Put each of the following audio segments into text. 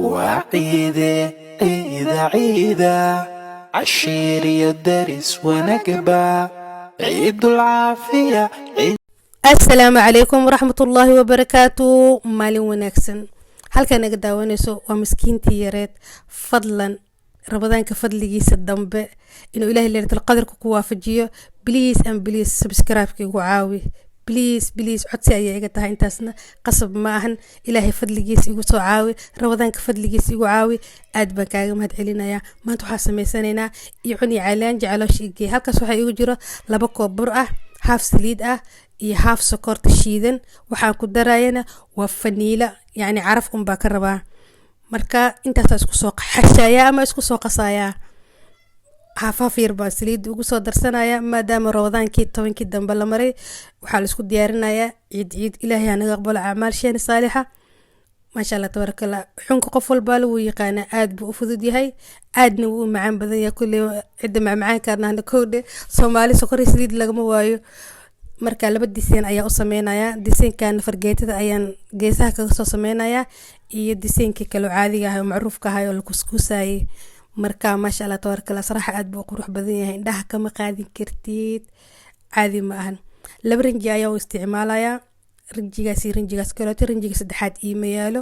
وعيدة عيدة عشير يدرس ونقبة عيد العافية السلام عليكم ورحمة الله وبركاته. مالين وناكسن halka naga daawanayso waa miskiintii yareed. fadlan rabadaanka fadligiisa dambe inuu ilaahay leeyahay qadarka ku waafajiyo. please subscribe-ka igu caawi. please codsi ayay iga tahay, intaasna qasab ma ahan. ilaahay fadligiisa igu soo caawi, rabadaanka fadligiisa igu caawi. aad baan kaaga mahad celinayaa. maanta waxaa sameysanaynaa iyo cuni caalaan jecloosh igey. halkaas waxaa igu jiro 2 koob bur ah, half saliid ah iyo half sokorta shiidan. waxaan ku darayana waa faniila, yani caraf baa ka rabaa. marka intaas isku soo xashaya ama isku soo qasaya. haaf yar baa saliid ugu soo darsanaya maadaama ramadaankii 10kii dambe la maray. waxaa la isku diyaarinayaa ciid. ilaahay ha naga aqbalo acmaasheena saalixa. maasha Allah tabarakallah. xunka qof walba lagu yaqaan aad buu u fudud yahay, aadna wuu macaan badan yahay. kulli cid macaan karnaa koodhe Soomaali sokor saliid lagama waayo. marka laba diseen ayaa u sameynaya. diseenkan fargeetada ayaan geesaha kaga soo sameynaya iyo diseenkii kale caadiga ah oo macruufka ah oo la kuskusay. marka maasha Allah tabarakallah saraxa aad buu qurux badan yahay, indhaha kama qaadin kartid, caadi ma ahan. laba rinji ayaa u isticmaalaya. rinjigaas kale rinjiga saddexaad iima yaalo.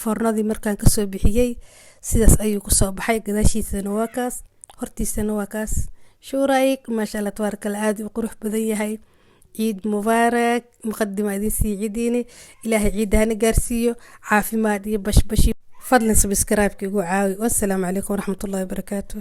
fornadii markaan ka soo bixiyay sidaas ayuu ku soo baxay. gadaashiisana waa kaas, hortiisana waa kaas. shuuraayk maasha Allah tabarakallah aad buu qurux badan yahay. ciid mubaarak. muqaddima idin sii ciidini. ilaahay ciidana gaarsiiyo caafimaad iyo bashbash. fadlan subscribe-ka igu caawi. wassalaamu calaykum waraxmatullaahi wabarakaatuh.